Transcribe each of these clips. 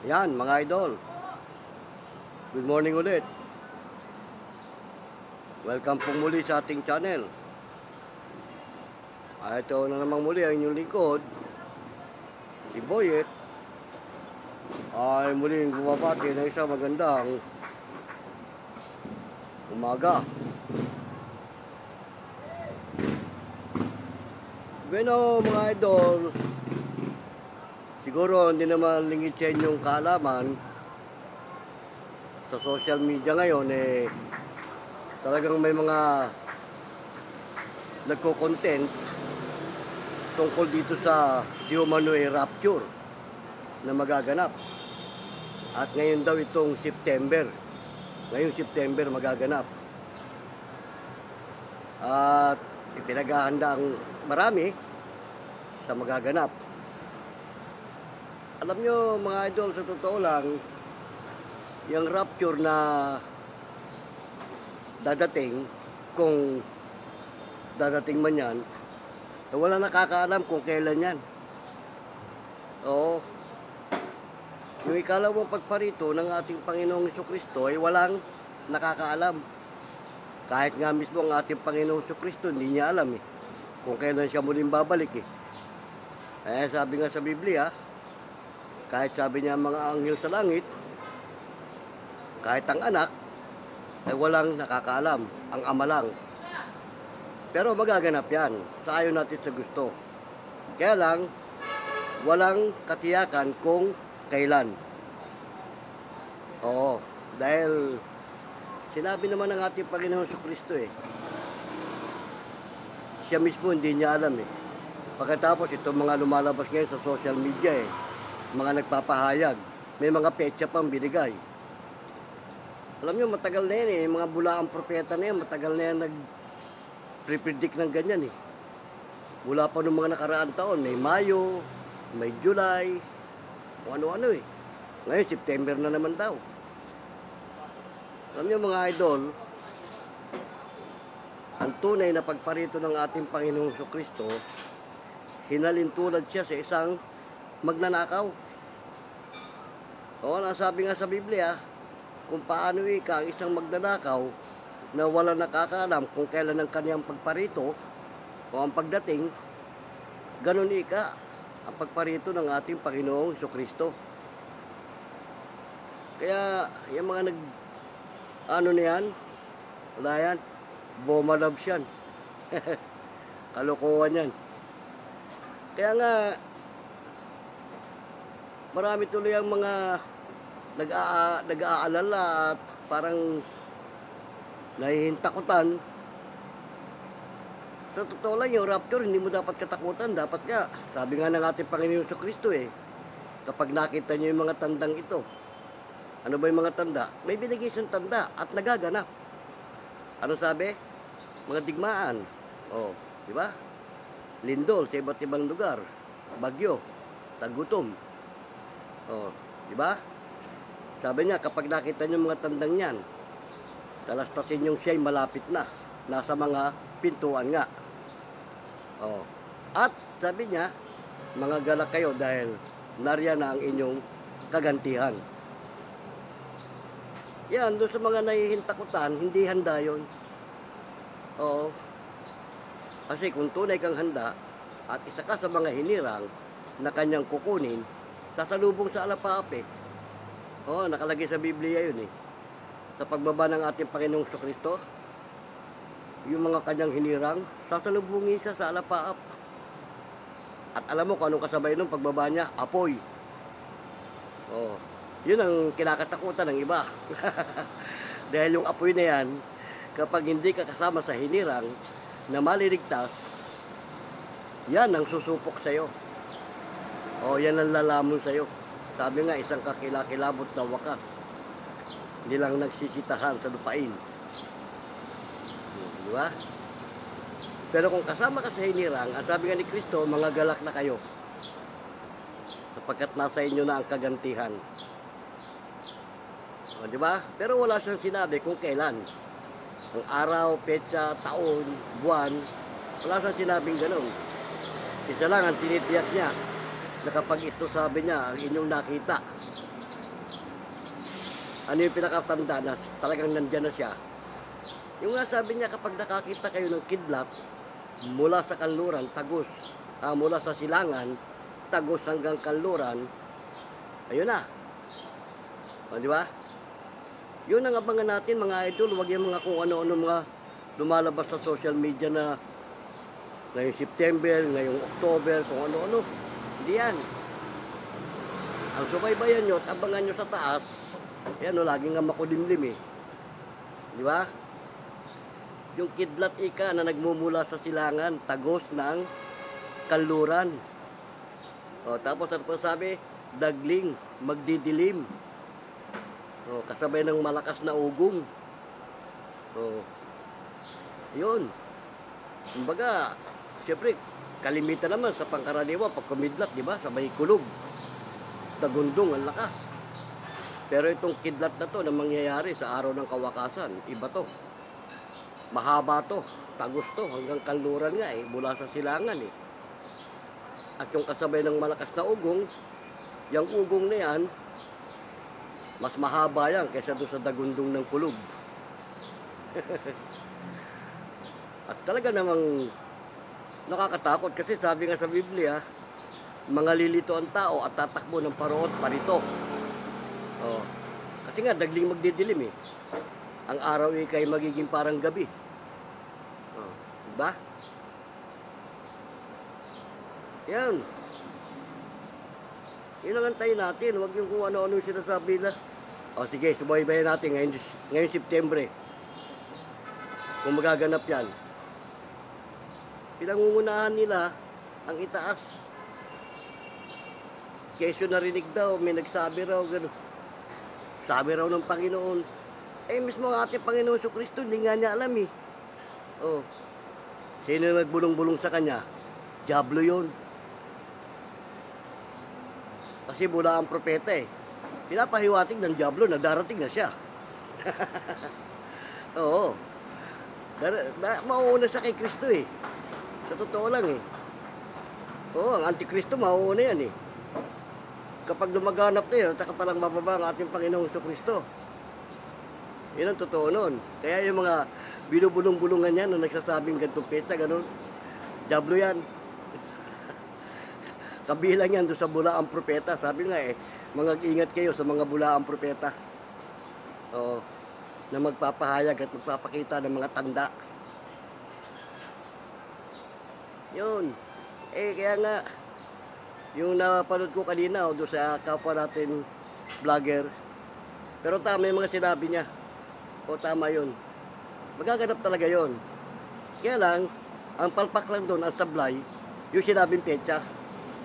Yan, mga idol. Good morning ulit. Welcome po muli sa ating channel. Ito na namang muli ang inyong lingkod, si Boyet, ay muling bumabati ng isang magandang umaga. Bueno, mga idol, siguro hindi naman lingid sa inyong kaalaman sa social media ngayon talagang may mga nagko-content tungkol dito sa di umano rapture na magaganap. At ngayon daw itong September. Ngayong September magaganap. At ipinaghahanda ang marami sa magaganap. Alam nyo mga idol, sa totoo lang, yung rapture na dadating, kung dadating man yan, wala nakakaalam kung kailan yan. Oo. Yung ikalawang pagparito ng ating Panginoong Jesucristo ay walang nakakaalam. Kahit nga mismo ang ating Panginoong Jesucristo, hindi niya alam kung kailan siya muling babalik sabi nga sa Biblia, kahit sabi niya mga anghel sa langit, kahit ang anak, ay walang nakakaalam, ang ama lang. Pero magaganap yan, sa ayon natin sa gusto. Kaya lang, walang katiyakan kung kailan. Oo, dahil sinabi naman ng ating Panginoon Jesucristo siya mismo hindi niya alam Pagkatapos itong mga lumalabas ngayon sa social media mga nagpapahayag, may mga petsa pang binigay. Alam niyo, matagal na yan mga bulaang propeta na yan, matagal na yan nag-predict ng ganyan Mula pa noong mga nakaraang taon, may Mayo, may July, kung ano-ano Ngayon, September na naman daw. Alam niyo mga idol, ang tunay na pagparito ng ating Panginoong Jesucristo, hinalintulad siya sa isang magnanakaw. Oo, nasabi nga sa Biblia, kung paano ang isang magnanakaw na wala nakakaalam kung kailan ang kaniyang pagparito o ang pagdating, ganun ang pagparito ng ating Panginoong Jesucristo. Kaya, yung mga niyan, wala yan, bomalabs yan. Kalokohan yan. Kaya nga, marami tuloy ang mga nag-aalala at parang nahihintakutan. Sa totoo lang, yung rapture, hindi mo dapat katakutan. Dapat ka, sabi nga ng ating Panginoon Jesucristo kapag nakita niyo yung mga tandang ito, ano ba yung mga tanda? May binigay siyang tanda at nagaganap. Ano sabi? Mga digmaan. Di ba? Lindol sa iba't ibang lugar. Bagyo. Tagutom. Di ba? Sabi niya, kapag nakita niyo mga tandang yan, talastasin yung siya'y malapit na. Nasa mga pintuan nga. At sabi niya, mga galak kayo dahil nariyan na ang inyong kagantihan. Yan, doon sa mga nahihintakutan, hindi handa yun. Oo. Kasi kung tunay kang handa, at isa ka sa mga hinirang na kanyang kukunin, sasalubong sa alapaap nakalagay sa Biblia yun Sa pagbaba ng ating Panginoong Jesucristo, yung mga kanyang hinirang, sasalubungin siya sa alapaap. At alam mo kung anong kasabay nung pagbaba niya? Apoy. Yun ang kinakatakutan ng iba. Dahil yung apoy na yan, kapag hindi ka kasama sa hinirang na maliligtas, yan ang susupok sa'yo. Yan ang lalamon sa'yo. Sabi nga, isang kakilakilabot na wakas. Hindi lang nagsisitahan sa lupain. Di ba? Pero kung kasama ka sa hinirang, ang sabi nga ni Kristo, mga galak na kayo. Sapagkat nasa inyo na ang kagantihan. Di ba? Pero wala siyang sinabi kung kailan. Ang araw, petsa, taon, buwan, wala siyang sinabing gano'n. Isa lang ang tinitiyak niya na kapag ito sabi niya, ang inyong nakita, Ano yung pinakatanda na talagang nandyan na siya? Yung nga sabi niya, kapag nakakita kayo ng kidlat mula sa kanluran, tagos, mula sa silangan, tagos hanggang kanluran, ayun na. O, di ba? Yun ang abangan natin mga idol, wag yung mga kung ano-ano mga lumalabas sa social media na ngayong September, ngayong October, kung ano-ano. Hindi yan. Ang subaybayan nyo at abangan nyo sa taas, yan o, laging nga makulimlim eh. Di ba? Yung kidlat ika na nagmumula sa silangan, tagos ng kanluran. O, tapos ano pa sabi? Dagling, magdidilim. O, kasabay ng malakas na ugong. O, yun. Kumbaga, siyempre, kalimitan naman sa pangkaraniwan, pag kumidlat, di ba? Sabay kulog. Tagundong ang lakas. Pero itong kidlat na to na mangyayari sa araw ng kawakasan, iba to. Mahaba to, tagos to, hanggang kanluran nga eh, mula sa silangan eh. At yung kasabay ng malakas na ugong, yung ugong na yan, mas mahaba yan kaysa doon sa dagundong ng kulog. At talaga namang nakakatakot kasi sabi nga sa Biblia, mga lilito ang tao at tatakbo ng paroot parito. Oh. Kasi nga, dagling magdidilim eh. Ang araw ay magiging parang gabi. Oh. Diba? Yan. Yun ang antayin natin. Huwag yung kung ano-ano yung sinasabi na. O sige, subaybayan natin ngayon September. Kung magaganap yan. Pinangungunahan nila ang itaas. Kesyo narinig daw, may nagsabi raw, gano'n. Sabi raw ng Panginoon, mismo ang ating Panginoon sa Kristo, hindi nga niya alam eh. Oh. Sino nagbulong-bulong sa kanya? Diablo yun. Kasi mula ang propeta eh. Pinapahiwatig ng Diablo na darating na siya. Oo. Mauuna siya kay Kristo eh. Sa totoo lang eh. Oo, ang Antikristo mauuna yan eh. Kapag lumaganap na yun, saka palang mababa ang ating Panginoong Kristo. Yun ang totoo nun. Kaya yung mga binubulong-bulungan yan na nagsasabing gantong petsa, ganun, Diablo yan. Kabilang yan doon sa bulaang propeta. Sabi nga eh, ingat kayo sa mga bulaang propeta. Oo, na magpapahayag at magpapakita ng mga tanda. Yun. Kaya nga, yung napanood ko kanina doon sa kapwa natin vlogger, pero tama yung mga sinabi niya. O tama yun. Magaganap talaga yun. Kaya lang, ang palpak lang doon, ang sablay, yung sinabing petsa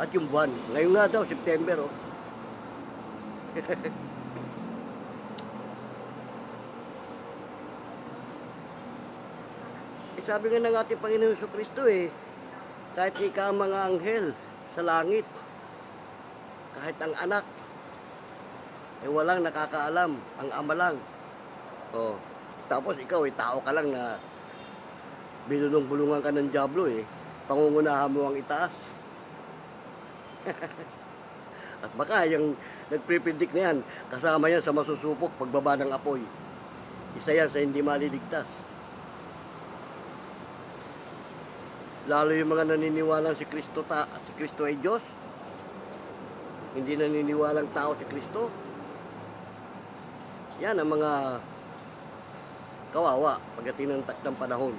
at yung buwan. Ngayon nga daw, September, oh. Sabi nga ng ating Panginoon Kristo eh, kahit ika ang mga anghel sa langit, kahit ang anak, walang nakakaalam, ang ama lang. Oh, tapos ikaw tao ka lang na binulong-bulungan ka ng Diablo eh, pangungunahan mo ang itaas. At baka yung nagpre-predict na yan, kasama yan sa masusupok pagbaba ng apoy. Isa yan sa hindi maliligtas. Lalo yung mga naniniwalang si Kristo ay Diyos, hindi naniniwalang tao si Kristo. Yan ang mga kawawa pagdating ng takdang panahon.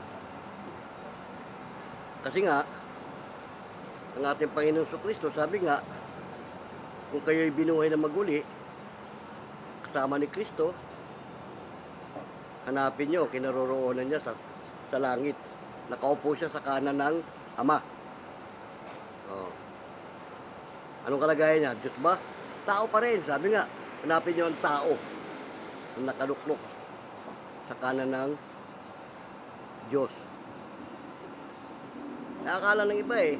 Kasi nga, ang ating Panginoon Kristo, sabi nga, kung kayo'y binuhay na maguli, kasama ni Kristo, hanapin nyo, kinaroroonan niya sa langit. Nakaupo siya sa kanan ng Ama. Oh. Anong kalagayan niya? Diyos ba? Tao pa rin. Sabi nga, hanapin niyo ang tao na nakaluklok sa kanan ng Diyos. Nakakala ng iba eh.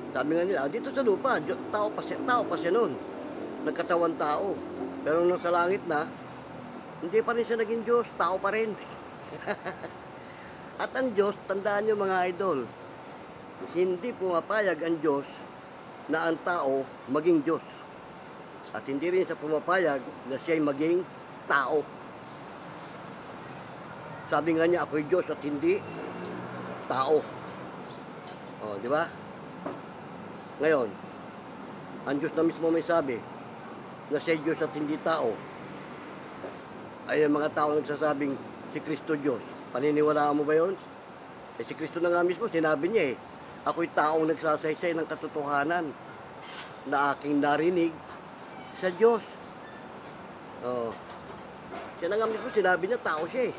Sabi nga nila, dito sa lupa, tao pa siya noon. Nagkatawan tao. Pero nung sa langit na, hindi pa rin siya naging Diyos, tao pa rin. At ang Diyos, tandaan nyo mga idol, hindi pumapayag ang Diyos na ang tao maging Diyos. At hindi rin siya pumapayag na siya'y maging tao. Sabi nga niya, ako'y Diyos at hindi tao. O, di ba? Ngayon, ang Diyos na mismo may sabi na siya Diyos at hindi tao. Ay ang mga tao nagsasabing si Kristo Diyos. Paniniwalaan mo ba yun? Eh si Kristo na nga mismo, sinabi niya eh, ako'y taong nagsasaysay ng katotohanan na aking narinig sa Diyos. Oh. Siya na nga mismo, sinabi niya, tao siya eh.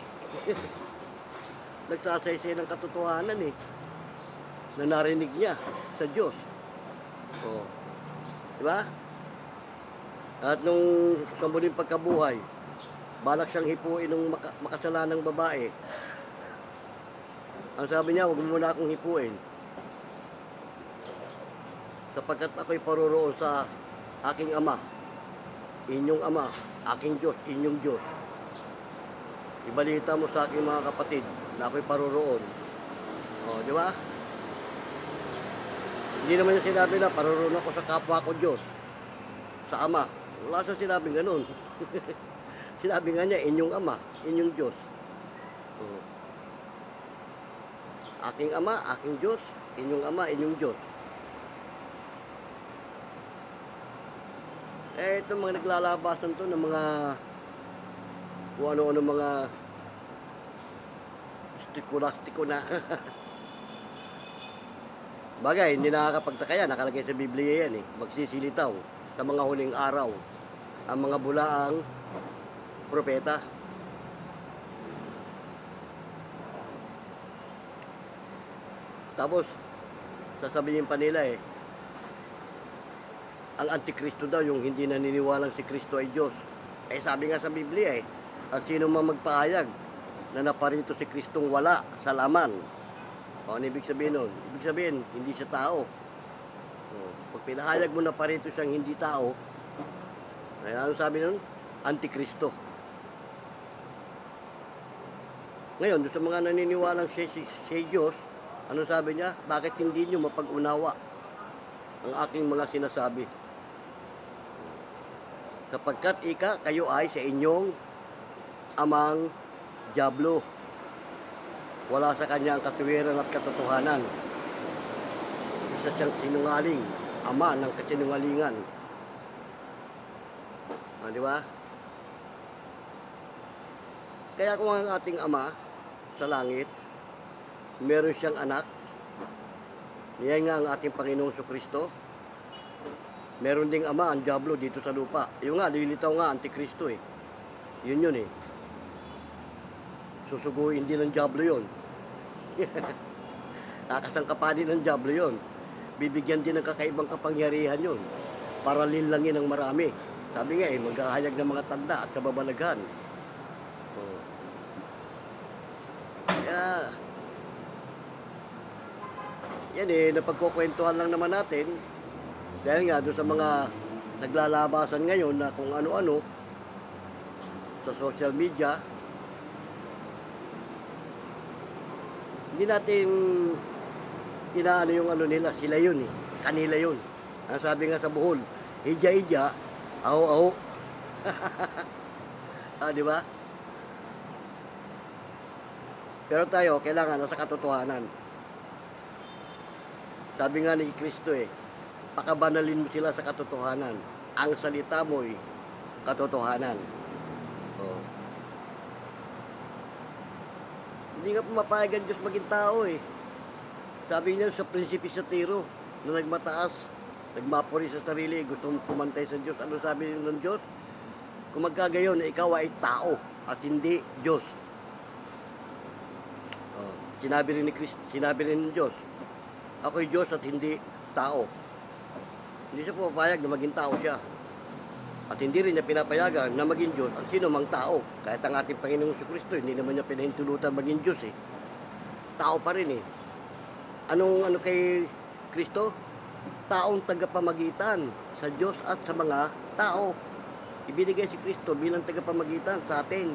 Nagsasaysay ng katotohanan eh, na narinig niya sa Diyos. Oh. Diba? At nung sa muling pagkabuhay, balak siyang hipuin ng makasalanang babae. Ang sabi niya, huwag mo muna akong hipuin. Sapagkat ako'y paroroon sa aking ama. Inyong ama, aking Diyos, inyong Diyos. Ibalita mo sa aking mga kapatid na ako'y paroroon. O, di ba? Hindi naman niya sinabi na paroroon ako sa kapwa ko Diyos. Sa ama. Wala siya sinabing ganun. Sinabi nga niya, inyong ama, inyong Diyos. O. Aking ama, aking Diyos, inyong ama, inyong Diyos. Eh, itong mga naglalabasan to ng mga kung ano-ano mga stiko na. Bagay, hindi nakakapagtaka yan. Nakalagay sa Biblia yan eh. Magsisilitaw sa mga huling araw ang mga bulaang propeta. Tapos, sasabihin pa nila eh, ang Antikristo daw yung hindi naniniwalang si Kristo ay Diyos. Eh sabi nga sa Biblia eh, at sino man magpahayag na naparito si Kristong wala sa laman. O ano ibig sabihin nun? Ibig sabihin, hindi siya tao. O, pag pinahayag mo na parito siyang hindi tao, ay ano sabi nun? Antikristo. Ngayon, doon sa mga naniniwalang siya Diyos, ano sabi niya? Bakit hindi nyo mapag-unawa ang aking mga sinasabi? Sapagkat kayo ay sa inyong amang Diablo. Wala sa kanya ang katuwiran at katotohanan. Isa siyang sinungaling, ama ng kasinungalingan. Di ba? Kaya kung ang ating ama sa langit, meron siyang anak, yan nga ang ating Panginoong Kristo. Meron ding ama ang Diablo dito sa lupa. Yung nga, lilitaw nga, Antikristo eh. Yun eh. Susuguin din ng Diablo yun. Nakasangkapanin ng Diablo yun. Bibigyan din ng kakaibang kapangyarihan yun. Para linlangin ng marami. Sabi nga eh, maghahayag ng mga tanda at kababalaghan. Oh. Kaya, yan eh, napagkukwentuhan lang naman natin. Dahil nga doon sa mga naglalabasan ngayon na kung ano-ano sa social media, hindi natin inaano yung ano nila, sila yun eh, kanila yun. Ang sabi nga sa Bohol, ija-ija, aho-aho. Di ba? Pero tayo, kailangan nasa katotohanan. Sabi nga ni Kristo eh, pakabanalin mo sila sa katotohanan. Ang salita mo'y katotohanan. Oh. Hindi nga pumapayag ang Diyos maging tao eh. Sabi niya sa prinsipi sa Tiro, na nagmataas, nagmapuri sa sarili, gustong pumantay sa Diyos. Ano sabi ng Diyos? Kung magkagayon, ikaw ay tao at hindi Diyos. Oh. Sinabi rin ng Diyos, ako'y Diyos at hindi tao. Hindi siya pumapayag na maging tao siya. At hindi rin niya pinapayagan na maging Diyos ang sino mang tao. Kahit ang ating Panginoong Kristo, hindi naman niya pinahintulutan maging Diyos eh. Tao pa rin eh. Ano kay Kristo? Taong tagapamagitan sa Diyos at sa mga tao. Ibinigay si Kristo bilang tagapamagitan sa atin,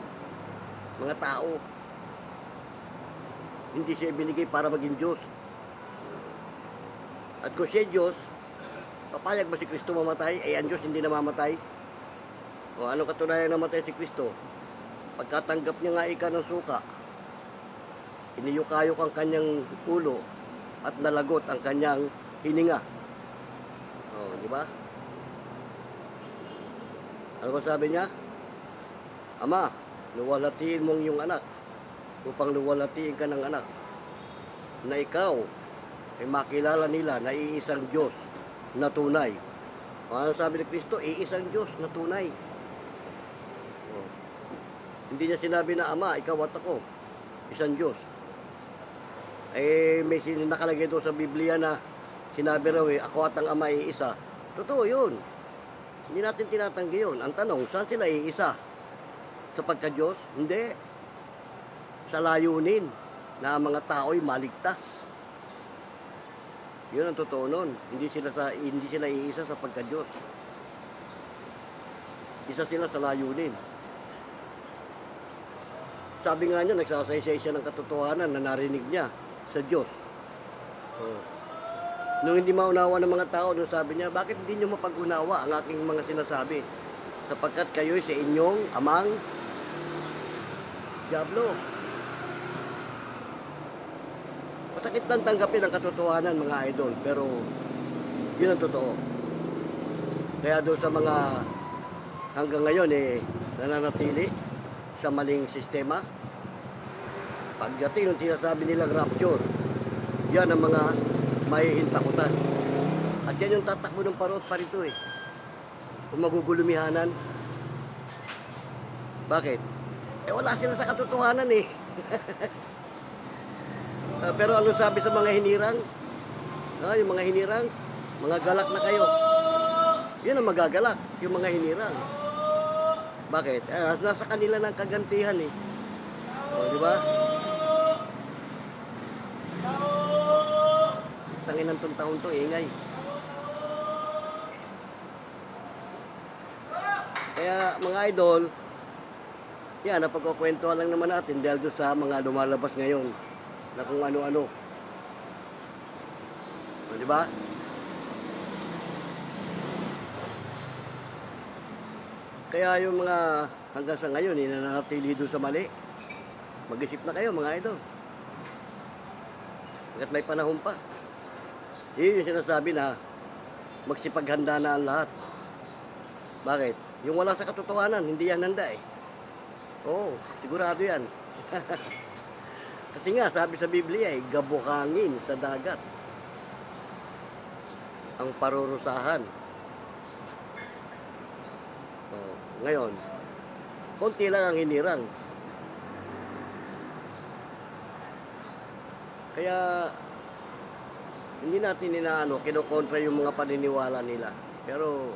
mga tao. Hindi siya ibinigay para maging Diyos. At kung siya Diyos, papayag ba si Kristo mamatay? Ay ang Diyos hindi namamatay. O ano katunayan namatay si Kristo? Pagkatanggap niya nga ika ng suka, iniyukayok ang kanyang ulo at nalagot ang kanyang hininga. O, di ba? Ano ba sabi niya? Ama, luwalhatiin mong iyong anak upang luwalhatiin ka ng anak na ikaw ay makilala nila na iisang Diyos na tunay. O, ano sabi ni Kristo? Iisang Diyos na tunay. O, hindi niya sinabi na, Ama, ikaw at ako, isang Diyos. Eh, may nakalagay doon sa Biblia na sinabi raw ako at ang Ama ay isa. Totoo yun. Hindi natin tinatanggi yun. Ang tanong, saan sila iisa? Sa pagka-Diyos? Hindi. Sa layunin na ang mga tao'y maligtas. Yun ang totoo nun. Hindi sila iisa sa pagka-Diyos. Isa sila sa layunin. Sabi nga niya, nagsasaysay siya ng katotohanan na narinig niya sa Diyos. Nung hindi maunawa ng mga tao, nung sabi niya, bakit hindi niyo mapag-unawa ang aking mga sinasabi? Sapagkat kayo'y sa inyong amang Diablo. Masakit lang tanggapin ang katotohanan, mga idol, pero yun ang totoo. Kaya doon sa mga hanggang ngayon nananatili sa maling sistema, pagdating ng sinasabi nilang rapture, yan ang mga mahihintakutan. At yan yung tatakbo ng parot pa rito kung magugulumihanan. Bakit? Wala sila sa katotohanan pero ano sabi sa mga hinirang? Yung mga hinirang, mga galak na kayo. Yun ang magagalak, yung mga hinirang. Bakit? Nasa kanila ng kagantihan di ba? Tangin ng taon to, ingay. Kaya mga idol, yan, napagkukwentuhan lang naman natin dahil doon sa mga lumalabas ngayon na kung ano-ano. Di ba? Kaya yung mga hanggang sa ngayon, nananatili doon sa mali. Mag-isip na kayo, mga idol. Hanggat may panahon pa. Yun yung sinasabi na magsipaghanda na ang lahat. Bakit? Yung wala sa katotohanan, hindi yan handa Oo, sigurado yan. Kasi nga, sabi sa Biblia gabuhangin sa dagat ang parurusahan. Ngayon, konti lang ang hinirang. Kaya, hindi natin kinokontra yung mga paniniwala nila. Pero,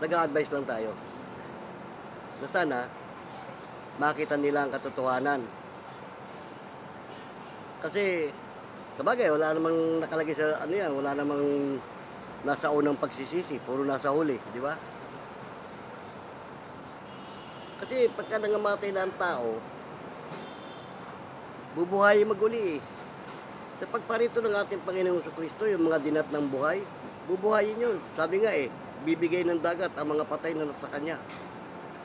nag-a-advise lang tayo. Na sana, makita nila ang katotohanan. Kasi, sabagay, wala namang nakalagay sa wala namang nasa unang pagsisisi, puro nasa huli, di ba? Kasi pagka nangamatay na ang tao, bubuhay maguli Sa pagparito ng ating Panginoong Kristo, yung mga dinat ng buhay, bubuhayin yun. Sabi nga bibigay ng dagat ang mga patay na nasa kanya.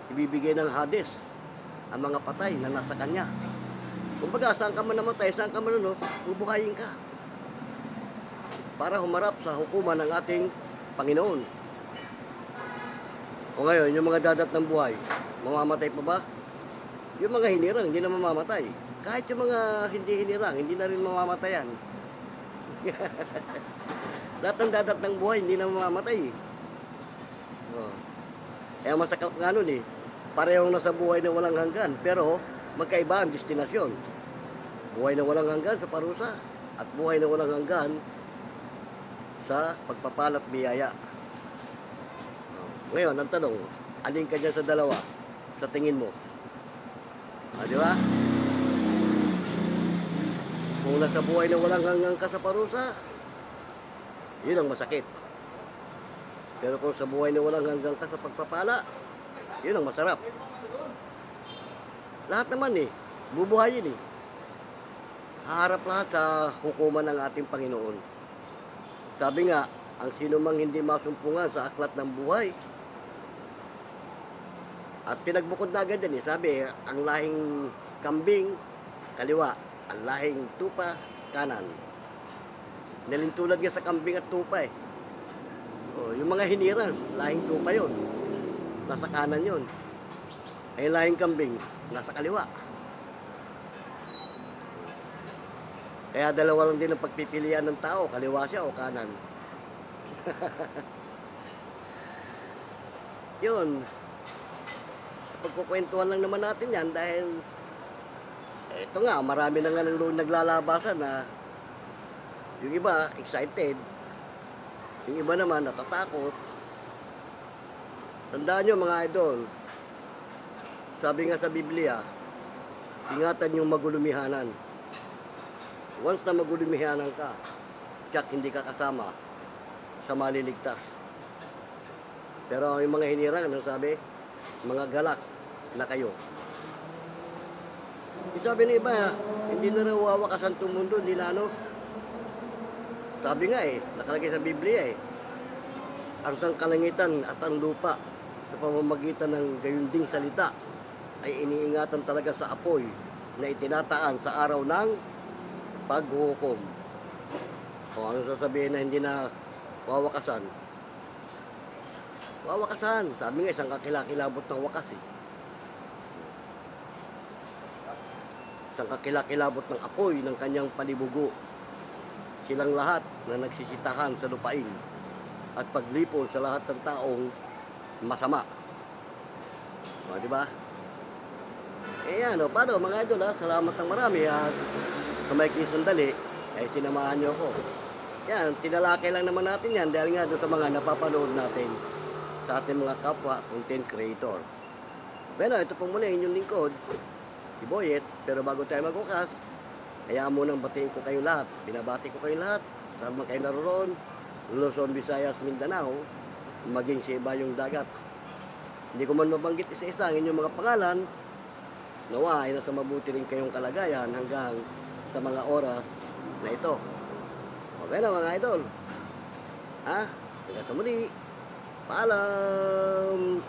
Ibibigay ng Hades ang mga patay na nasa kanya. Kumbaga, saan ka man namatay, saan ka man bubuhayin ka. Para humarap sa hukuman ng ating Panginoon. O ngayon, yung mga dadat ng buhay, mamamatay pa ba? Yung mga hinirang, hindi na mamamatay. Kahit yung mga hindi hinirang, hindi na rin mamamatayan. Lahat ng dadat ng buhay, hindi na mamamatay. Kaya masakap nga nun parehong nasa buhay na walang hanggan, pero magkaiba ang destinasyon. Buhay na walang hanggan sa parusa, at buhay na walang hanggan sa pagpapalat biyaya. Ngayon, ang tanong, alin ka dyan sa dalawa sa tingin mo? Di ba? Kung nasa buhay na walang hanggan ka sa parusa, yun ang masakit. Pero kung sa buhay na walang hanggan ka sa pagpapala, yun ang masarap. Lahat naman bubuhayin Haharap lahat sa hukuman ng ating Panginoon. Sabi nga, ang sino mang hindi masumpungan sa aklat ng buhay, At pinagbukod na agad yan eh. Sabi, ang lahing kambing, kaliwa. Ang lahing tupa, kanan. Nalintulad nga sa kambing at tupa eh. Oh, yung mga hinirang, lahing tupa yon, nasa kanan yon. Ay lahing kambing, nasa kaliwa. Kaya dalawa lang din ang pagpipilian ng tao, kaliwa siya o kanan. Yun. Pagkukwentuhan lang naman natin yan dahil ito nga, marami na nga naglalabasan na yung iba excited, yung iba naman natatakot. Tandaan nyo mga idol, sabi nga sa Biblia, ingatan yung magulumihanan. Once na magulumihanan ka, tsak hindi ka kasama sa maliligtas. Pero yung mga hinirang, ano sabi? Mga galak na kayo. Yung sabi ng iba, hindi na raw wawakasan itong mundo, hindi na ano. Sabi nga eh, nakalagay sa Biblia eh, ang sangkalangitan at ang lupa sa pamamagitan ng gayunding salita ay iniingatan talaga sa apoy na itinataan sa araw ng paghuhukom. O ano sasabihin na hindi na wawakasan? Wawakasan. Sabi nga, isang kakilakilabot ng wakas eh. Isang kakilakilabot ng apoy ng kanyang palibugo. Silang lahat na nagsisitahan sa lupain at paglipol sa lahat ng taong masama. O, di ba? Eh yan, o, paano mga idol ha? Salamat ng marami at sa maikling sandali, ay sinamahan nyo ako. Yan, tinalakay lang naman natin yan dahil nga doon sa mga napapanood natin sa ating mga kapwa content creator. Bueno, ito po muna inyong lingkod, si Boyet. Pero bago tayo magbukas, kaya munang batiin ko kayo lahat. Binabati ko kayo lahat. Saan man kayo naroon, Luzon, Visayas, Mindanao, maging sa iba yung dagat. Hindi ko man mabanggit isa-isa ang inyong mga pangalan. Nawa ay nasa mabuti rin kayong kalagayan hanggang sa mga oras na ito. Okay na mga idol. Ha? Hanggang sa muli. Paalam!